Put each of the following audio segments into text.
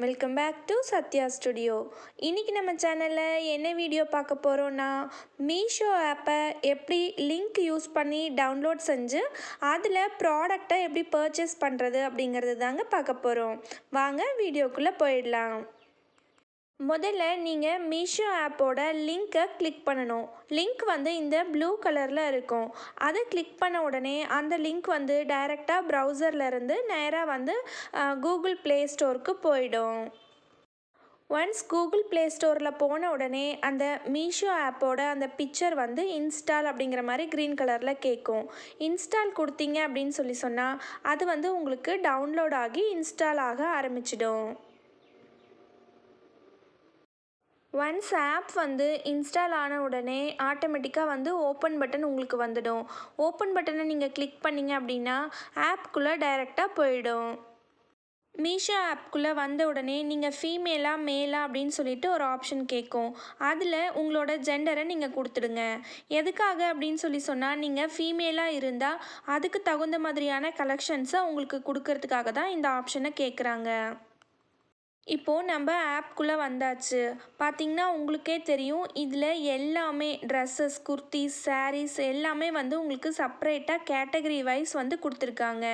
Welcome back to Sathya studio. இன்றைக்கி நம்ம சேனலில் என்ன வீடியோ பார்க்க போகிறோன்னா, மீஷோ ஆப்பை எப்படி லிங்க் யூஸ் பண்ணி டவுன்லோட் செஞ்சு அதில் ப்ராடக்டை எப்படி பர்ச்சேஸ் பண்ணுறது அப்படிங்கிறது தாங்க பார்க்க போகிறோம். வாங்க வீடியோக்குள்ளே போயிடலாம். முதல்ல நீங்கள் மீஷோ ஆப்போட லிங்க்கை கிளிக் பண்ணணும். லிங்க் வந்து இந்த ப்ளூ கலரில் இருக்கும். அதை கிளிக் பண்ண உடனே அந்த லிங்க் வந்து டைரெக்டாக ப்ரௌசர்லேருந்து நேராக வந்து கூகுள் ப்ளே ஸ்டோருக்கு போயிடும். ஒன்ஸ் கூகுள் ப்ளே ஸ்டோரில் போன உடனே அந்த மீஷோ ஆப்போட அந்த பிக்சர் வந்து இன்ஸ்டால் அப்படிங்கிற மாதிரி க்ரீன் கலரில் கேட்கும். இன்ஸ்டால் கொடுத்தீங்க அப்படின்னு சொன்னால் அது வந்து உங்களுக்கு டவுன்லோட் ஆகி இன்ஸ்டால் ஆக ஆரம்பிச்சிடும். ஒன்ஸ் ஆப் வந்து இன்ஸ்டால் ஆன உடனே ஆட்டோமேட்டிக்காக வந்து ஓப்பன் பட்டன் உங்களுக்கு வந்துடும். ஓப்பன் பட்டனை நீங்கள் கிளிக் பண்ணிங்க அப்படின்னா ஆப்குள்ளே டைரெக்டாக போயிடும். மீஷோ ஆப்குள்ளே வந்த உடனே நீங்கள் ஃபீமேலா மேலா அப்படின்னு சொல்லிட்டு ஒரு ஆப்ஷன் கேட்கும். அதில் உங்களோட ஜெண்டரை நீங்கள் கொடுத்துடுங்க. எதுக்காக அப்படின்னு சொன்னால் நீங்கள் ஃபீமேலாக இருந்தால் அதுக்கு தகுந்த மாதிரியான கலெக்ஷன்ஸை உங்களுக்கு கொடுக்கறதுக்காக தான் இந்த ஆப்ஷனை கேட்குறாங்க. இப்போது நம்ம ஆப்குள்ளே வந்தாச்சு. பார்த்திங்கன்னா உங்களுக்கே தெரியும், இதில் எல்லாமே ட்ரெஸ்ஸஸ், குர்த்திஸ், சாரீஸ் எல்லாமே வந்து உங்களுக்கு செப்ரேட்டாக கேட்டகரி வைஸ் வந்து கொடுத்துருக்காங்க.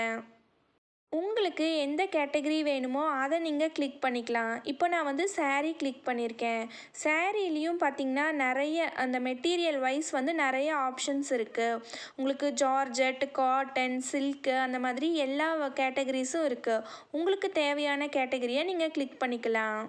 உங்களுக்கு எந்த கேட்டகரி வேணுமோ அதை நீங்கள் கிளிக் பண்ணிக்கலாம். இப்போ நான் வந்து சாரீ கிளிக் பண்ணியிருக்கேன். சாரீலேயும் பார்த்திங்கன்னா நிறைய அந்த மெட்டீரியல் வைஸ் வந்து நிறைய ஆப்ஷன்ஸ் இருக்குது. உங்களுக்கு ஜார்ஜெட், காட்டன், சில்க்கு அந்த மாதிரி எல்லா கேட்டகரிஸும் இருக்குது. உங்களுக்கு தேவையான கேட்டகரியை நீங்கள் கிளிக் பண்ணிக்கலாம்.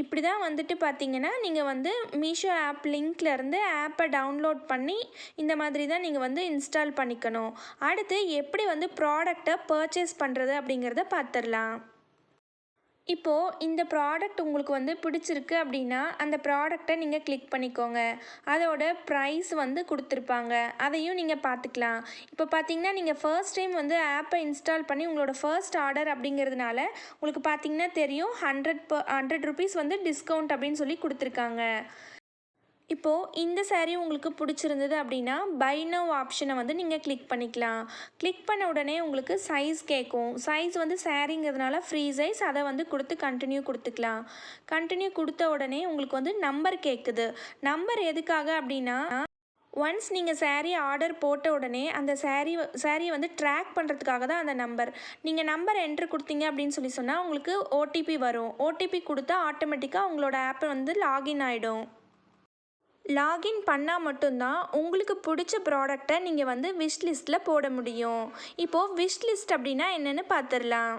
இப்படி தான் வந்துட்டு பார்த்தீங்கன்னா, நீங்கள் வந்து மீஷோ ஆப் லிங்க்லேருந்து ஆப்பை டவுன்லோட் பண்ணி இந்த மாதிரி தான் நீங்கள் வந்து இன்ஸ்டால் பண்ணிக்கணும். அடுத்து எப்படி வந்து ப்ராடக்டை பர்ச்சேஸ் பண்ணுறது அப்படிங்கிறத பார்த்துடலாம். இப்போது இந்த ப்ராடக்ட் உங்களுக்கு வந்து பிடிச்சிருக்கு அப்படின்னா அந்த ப்ராடக்டை நீங்கள் கிளிக் பண்ணிக்கோங்க. அதோட ப்ரைஸ் வந்து கொடுத்துருப்பாங்க, அதையும் நீங்கள் பார்த்துக்கலாம். இப்போ பார்த்தீங்கன்னா நீங்கள் ஃபர்ஸ்ட் டைம் வந்து ஆப்பை இன்ஸ்டால் பண்ணி உங்களோட ஃபர்ஸ்ட் ஆர்டர் அப்படிங்கிறதுனால உங்களுக்கு பார்த்தீங்கன்னா தெரியும் 100 ருபீஸ் வந்து டிஸ்கவுண்ட் அப்படின்னு சொல்லி கொடுத்துருக்காங்க. இப்போது இந்த சாரீ உங்களுக்கு பிடிச்சிருந்தது அப்படின்னா பை நவ் ஆப்ஷனை வந்து நீங்கள் கிளிக் பண்ணிக்கலாம். கிளிக் பண்ண உடனே உங்களுக்கு சைஸ் கேட்கும். சைஸ் வந்து சாரீங்கிறதுனால ஃப்ரீ சைஸ், அதை வந்து கொடுத்து கண்டினியூ கொடுத்துக்கலாம். கண்டினியூ கொடுத்த உடனே உங்களுக்கு வந்து நம்பர் கேட்குது. நம்பர் எதுக்காக அப்படின்னா, ஒன்ஸ் நீங்கள் சாரீ ஆர்டர் போட்ட உடனே அந்த சாரியை வந்து ட்ராக் பண்ணுறதுக்காக தான் அந்த நம்பர். நீங்கள் நம்பர் என்ட்ரு கொடுத்தீங்க அப்படின்னு சொன்னால் உங்களுக்கு ஓடிபி வரும். ஓடிபி கொடுத்தா ஆட்டோமேட்டிக்காக உங்களோட ஆப்பை வந்து லாகின் ஆகிடும். லாகின் பண்ணால் மட்டும்தான் உங்களுக்கு பிடிச்ச ப்ராடக்டை நீங்கள் வந்து விஷ் லிஸ்ட்டில் போட முடியும். இப்போது விஷ் லிஸ்ட் அப்படின்னா என்னென்னு பார்த்துடலாம்.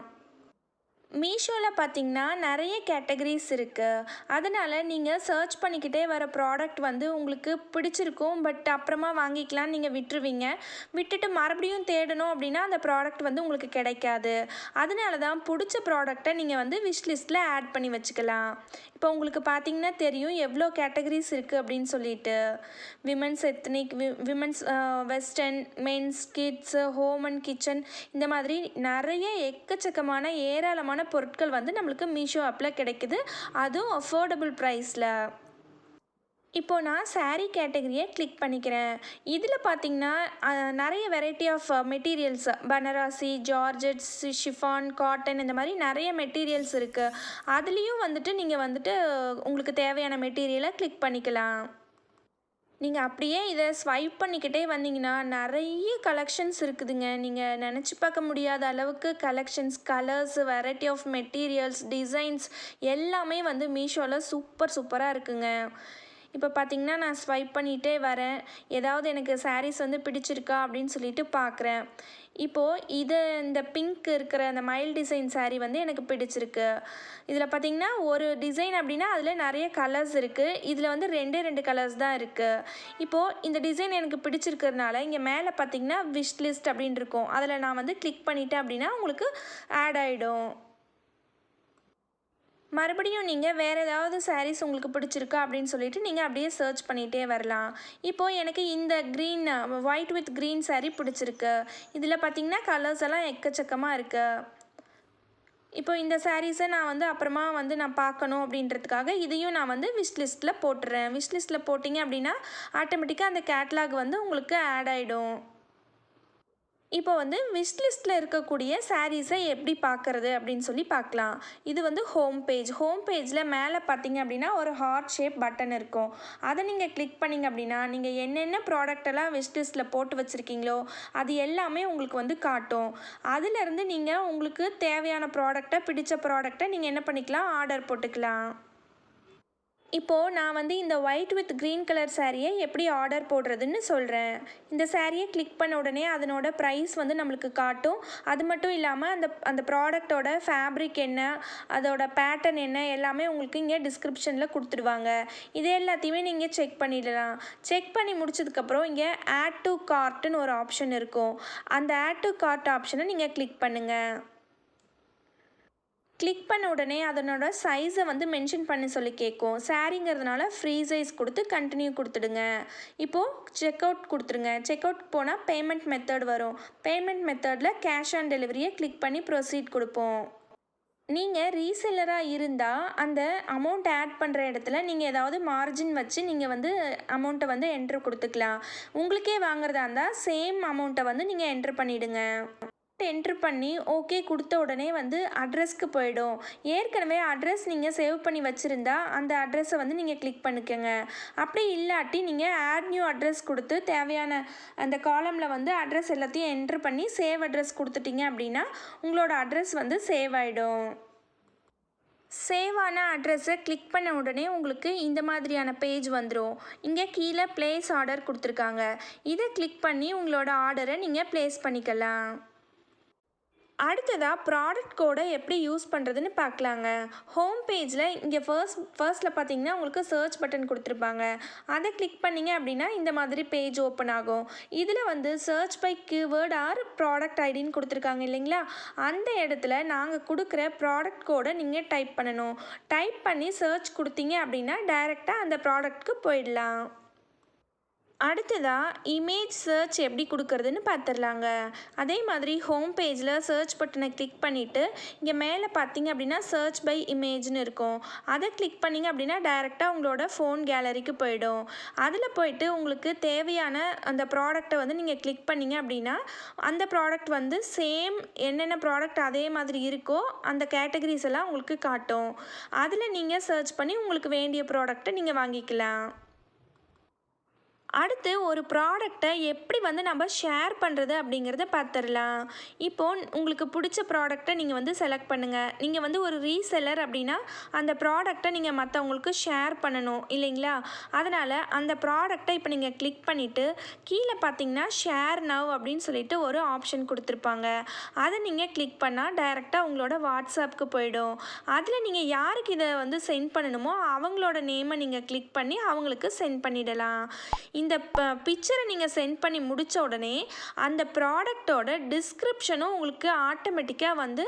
மீஷோவில் பார்த்திங்கன்னா நிறைய கேட்டகரிஸ் இருக்குது. அதனால் நீங்கள் சர்ச் பண்ணிக்கிட்டே வர ப்ராடக்ட் வந்து உங்களுக்கு பிடிச்சிருக்கும், பட் அப்புறமா வாங்கிக்கலான்னு நீங்கள் விட்டுருவீங்க. விட்டுட்டு மறுபடியும் தேடணும் அப்படின்னா அந்த ப்ராடக்ட் வந்து உங்களுக்கு கிடைக்காது. அதனால தான் பிடிச்ச ப்ராடக்டை நீங்கள் வந்து விஷ் லிஸ்ட்டில் ஆட் பண்ணி வச்சுக்கலாம். இப்போ உங்களுக்கு பார்த்திங்கன்னா தெரியும் எவ்வளோ கேட்டகரிஸ் இருக்குது அப்படின்னு சொல்லிட்டு. Women's ethnic, women's western, men's, kids, home and kitchen, இந்த மாதிரி நிறைய எக்கச்சக்கமான ஏராளமான பொருட்கள் வந்து நம்மளுக்கு மீஷோ ஆப்பில் கிடைக்குது, அதுவும் அஃபோர்டபுள் ப்ரைஸில். இப்போது நான் சாரீ கேட்டகரியை கிளிக் பண்ணிக்கிறேன். இதில் பார்த்திங்கன்னா நிறைய variety of materials, Banarasi, georgette, chiffon, cotton, இந்த மாதிரி நிறைய மெட்டீரியல்ஸ் இருக்குது. அதுலேயும் வந்துட்டு நீங்கள் வந்துட்டு உங்களுக்கு தேவையான மெட்டீரியலை கிளிக் பண்ணிக்கலாம். நீங்கள் அப்படியே இதை ஸ்வைப் பண்ணிக்கிட்டே வந்தீங்கன்னா நிறைய கலெக்ஷன்ஸ் இருக்குதுங்க. நீங்கள் நினச்சி பார்க்க முடியாத அளவுக்கு collections, colours, variety of materials, designs எல்லாமே வந்து மீஷோவில் சூப்பராக இருக்குங்க. இப்போ பார்த்திங்கன்னா நான் ஸ்வைப் பண்ணிகிட்டே வரேன். ஏதாவது எனக்கு சாரீஸ் வந்து பிடிச்சிருக்கா அப்படின்னு சொல்லிட்டு பார்க்குறேன். இப்போது இந்த பிங்க் இருக்கிற அந்த மயில் டிசைன் சாரீ வந்து எனக்கு பிடிச்சிருக்கு. இதில் பார்த்திங்கன்னா ஒரு டிசைன் அப்படின்னா அதில் நிறைய கலர்ஸ் இருக்குது. இதில் வந்து 2 கலர்ஸ் தான் இருக்குது. இப்போது இந்த டிசைன் எனக்கு பிடிச்சிருக்கிறதுனால இங்கே மேலே பார்த்திங்கன்னா விஷ் லிஸ்ட் அப்படின்னு இருக்கும். அதில் நான் வந்து கிளிக் பண்ணிட்டேன் அப்படின்னா உங்களுக்கு ஆட் ஆகிடும். மறுபடியும் நீங்கள் வேறு ஏதாவது சாரீஸ் உங்களுக்கு பிடிச்சிருக்கா அப்படின்னு சொல்லிட்டு நீங்கள் அப்படியே சர்ச் பண்ணிகிட்டே வரலாம். இப்போது எனக்கு இந்த ஒயிட் வித் க்ரீன் சாரீ பிடிச்சிருக்கு. இதில் பார்த்திங்கன்னா கலர்ஸ் எல்லாம் எக்கச்சக்கமாக இருக்குது. இப்போ இந்த சாரீஸை நான் வந்து அப்புறமா வந்து நான் பார்க்கணும் அப்படின்றதுக்காக இதையும் நான் வந்து விஷ் லிஸ்ட்டில் போட்டுறேன். விஷ் லிஸ்ட்டில் போட்டிங்க அப்படின்னா ஆட்டோமேட்டிக்காக அந்த கேட்லாக் வந்து உங்களுக்கு ஆட் ஆகிடும். இப்போ வந்து விஷ் லிஸ்ட்டில் இருக்கக்கூடிய சாரீஸை எப்படி பார்க்குறது அப்படின்னு சொல்லி பார்க்கலாம். இது வந்து ஹோம் பேஜில் மேலே பார்த்தீங்க அப்படின்னா ஒரு ஹார்ட் ஷேப் பட்டன் இருக்கும். அதை நீங்கள் கிளிக் பண்ணிங்க அப்படின்னா நீங்கள் என்னென்ன ப்ராடக்ட் எல்லாம் விஷ் லிஸ்ட்டில் போட்டு வச்சுருக்கீங்களோ அது எல்லாமே உங்களுக்கு வந்து காட்டும். அதிலிருந்து நீங்கள் உங்களுக்கு தேவையான ப்ராடக்டை பிடிச்ச ப்ராடக்டை நீங்கள் என்ன பண்ணிக்கலாம், ஆர்டர் போட்டுக்கலாம். இப்போது நான் வந்து இந்த ஒயிட் வித் க்ரீன் கலர் சாரியை எப்படி ஆர்டர் போடுறதுன்னு சொல்கிறேன். இந்த சாரியை கிளிக் பண்ண உடனே அதனோட ப்ரைஸ் வந்து நம்மளுக்கு காட்டும். அது மட்டும் இல்லாமல் அந்த ப்ராடக்டோட ஃபேப்ரிக் என்ன, அதோட பேட்டர்ன் என்ன எல்லாமே உங்களுக்கு இங்கே டிஸ்கிரிப்ஷனில் கொடுத்துடுவாங்க. இது எல்லாத்தையுமே நீங்கள் செக் பண்ணிடலாம். செக் பண்ணி முடிச்சதுக்கப்புறம் இங்கே ஆட் டு கார்ட்டுன்னு ஒரு ஆப்ஷன் இருக்கும். அந்த ஆட் டு கார்ட் ஆப்ஷனை நீங்கள் கிளிக் பண்ணுங்கள். கிளிக் பண்ண உடனே அதனோட சைஸை வந்து மென்ஷன் பண்ண சொல்லி கேட்கும். சாரீங்கிறதுனால ஃப்ரீ சைஸ் கொடுத்து கண்டினியூ கொடுத்துடுங்க. இப்போது செக் அவுட் கொடுத்துருங்க. செக் அவுட் போனால் பேமெண்ட் மெத்தட் வரும். பேமெண்ட் மெத்தடில் கேஷ் ஆன் டெலிவரியை கிளிக் பண்ணி ப்ரொசீட் கொடுப்போம். நீங்கள் ரீசெல்லராக இருந்தால் அந்த அமௌண்ட் ஆட் பண்ணுற இடத்துல நீங்கள் ஏதாவது மார்ஜின் வச்சு நீங்கள் வந்து அமௌண்ட்டை வந்து என்ட்ரு கொடுத்துக்கலாம். உங்களுக்கே வாங்குறதா இருந்தால் சேம் அமௌண்ட்டை வந்து நீங்கள் என்ட்ரு பண்ணிவிடுங்க. என்ட்ரு பண்ணி ஓகே கொடுத்த உடனே வந்து அட்ரஸ்க்கு போயிடும். ஏற்கனவே அட்ரஸ் நீங்கள் சேவ் பண்ணி வச்சுருந்தா அந்த அட்ரஸை வந்து நீங்கள் கிளிக் பண்ணிக்கோங்க. அப்படி இல்லாட்டி நீங்கள் ஆட் நியூ அட்ரஸ் கொடுத்து தேவையான அந்த காலமில் வந்து அட்ரஸ் எல்லாத்தையும் என்ட்ரு பண்ணி சேவ் அட்ரஸ் கொடுத்துட்டீங்க அப்படின்னா உங்களோட அட்ரஸ் வந்து சேவ் ஆகிடும். சேவான அட்ரஸை கிளிக் பண்ண உடனே உங்களுக்கு இந்த மாதிரியான பேஜ் வந்துடும். இங்கே கீழே ப்ளேஸ் ஆர்டர் கொடுத்துருக்காங்க. இதை கிளிக் பண்ணி உங்களோட ஆர்டரை நீங்கள் ப்ளேஸ் பண்ணிக்கலாம். அடுத்ததாக ப்ராடக்ட் கோடை எப்படி யூஸ் பண்ணுறதுன்னு பார்க்கலாங்க. ஹோம் பேஜில் இங்கே ஃபர்ஸ்ட்டில் பார்த்தீங்கன்னா உங்களுக்கு சர்ச் பட்டன் கொடுத்துருப்பாங்க. அதை கிளிக் பண்ணிங்க அப்படின்னா இந்த மாதிரி பேஜ் ஓப்பன் ஆகும். இதில் வந்து search by keyword or product ஐடின்னு கொடுத்துருக்காங்க இல்லைங்களா, அந்த இடத்துல நாங்கள் கொடுக்குற ப்ராடக்ட் கோடை நீங்கள் டைப் பண்ணணும். டைப் பண்ணி சர்ச் கொடுத்தீங்க அப்படின்னா டைரெக்டாக அந்த ப்ராடக்ட்க்கு போயிடலாம். அடுத்ததாக இமேஜ் சர்ச் எப்படி கொடுக்கறதுன்னு பார்த்துடலாங்க. அதே மாதிரி ஹோம் பேஜில் சர்ச் பட்டனை கிளிக் பண்ணிவிட்டு இங்கே மேலே பார்த்தீங்க அப்படின்னா சர்ச் பை இமேஜ்னு இருக்கும். அதை கிளிக் பண்ணிங்க அப்படின்னா டைரெக்டாக உங்களோட ஃபோன் கேலரிக்கு போயிடும். அதில் போயிட்டு உங்களுக்கு தேவையான அந்த ப்ராடக்டை வந்து நீங்கள் கிளிக் பண்ணிங்க அப்படின்னா அந்த ப்ராடக்ட் வந்து சேம் என்னென்ன ப்ராடக்ட் அதே மாதிரி இருக்கோ அந்த கேட்டகரிஸ் எல்லாம் உங்களுக்கு காட்டும். அதில் நீங்கள் சர்ச் பண்ணி உங்களுக்கு வேண்டிய ப்ராடக்டை நீங்கள் வாங்கிக்கலாம். அடுத்து ஒரு ப்ராடக்டை எப்படி வந்து நம்ம ஷேர் பண்ணுறது அப்படிங்கிறத பார்த்துடலாம். இப்போது உங்களுக்கு பிடிச்ச ப்ராடக்டை நீங்கள் வந்து செலக்ட் பண்ணுங்கள். நீங்கள் வந்து ஒரு ரீசெல்லர் அப்படின்னா அந்த ப்ராடக்டை நீங்கள் மற்றவங்களுக்கு ஷேர் பண்ணணும் இல்லைங்களா, அதனால் அந்த ப்ராடக்டை இப்போ நீங்கள் கிளிக் பண்ணிவிட்டு கீழே பார்த்தீங்கன்னா ஷேர் நவ் அப்படின்னு சொல்லிட்டு ஒரு ஆப்ஷன் கொடுத்துருப்பாங்க. அதை நீங்கள் கிளிக் பண்ணால் டைரெக்டாக உங்களோட வாட்ஸ்அப்புக்கு போயிடும். அதில் நீங்கள் யாருக்கு இதை வந்து சென்ட் பண்ணணுமோ அவங்களோட நேமை நீங்கள் கிளிக் பண்ணி அவங்களுக்கு சென்ட் பண்ணிடலாம். இந்த பிக்சரை நீங்கள் சென்ட் பண்ணி முடித்த உடனே அந்த ப்ராடக்டோட டிஸ்கிரிப்ஷனும் உங்களுக்கு ஆட்டோமேட்டிக்காக வந்து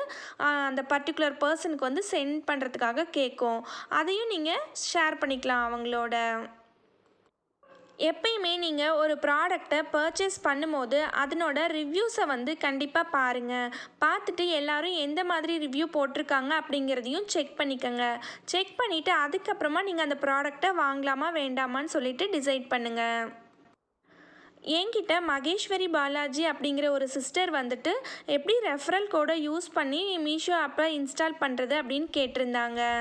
அந்த பர்டிகுலர் பர்சனுக்கு வந்து சென்ட் பண்ணுறதுக்காக கேட்கும். அதையும் நீங்கள் ஷேர் பண்ணிக்கலாம் அவங்களோட. எப்பயுமே நீங்கள் ஒரு ப்ராடக்டை பர்ச்சேஸ் பண்ணும்போது அதனோட ரிவ்யூஸை வந்து கண்டிப்பாக பாருங்கள். பார்த்துட்டு எல்லோரும் எந்த மாதிரி ரிவ்யூ போட்டிருக்காங்க அப்படிங்கிறதையும் செக் பண்ணிக்கோங்க. செக் பண்ணிவிட்டு அதுக்கப்புறமா நீங்கள் அந்த ப்ராடக்டை வாங்கலாமா வேண்டாமான்னு சொல்லிட்டு டிசைட் பண்ணுங்கள். என்கிட்ட மகேஸ்வரி பாலாஜி அப்படிங்கிற ஒரு சிஸ்டர் வந்துட்டு எப்படி ரெஃபரல் கோடை யூஸ் பண்ணி மீஷோ ஆப்பை இன்ஸ்டால் பண்ணுறது அப்படின்னு கேட்டிருந்தாங்க.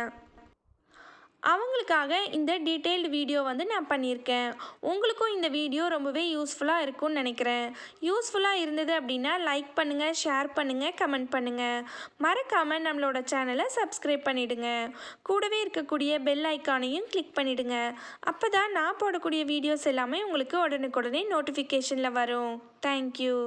அவங்களுக்காக இந்த டீட்டெயில்டு வீடியோ வந்து நான் பண்ணியிருக்கேன். உங்களுக்கும் இந்த வீடியோ ரொம்பவே யூஸ்ஃபுல்லாக இருக்கும்னு நினைக்கிறேன். யூஸ்ஃபுல்லாக இருந்தது அப்படின்னா லைக் பண்ணுங்கள், ஷேர் பண்ணுங்கள், கமெண்ட் பண்ணுங்கள். மறக்காமல் நம்மளோட சேனலை சப்ஸ்கிரைப் பண்ணிவிடுங்க. கூடவே இருக்கக்கூடிய பெல் ஐக்கானையும் கிளிக் பண்ணிவிடுங்க. அப்போ தான் நான் போடக்கூடிய வீடியோஸ் எல்லாமே உங்களுக்கு உடனுக்குடனே நோட்டிஃபிகேஷனில் வரும். தேங்க்யூ.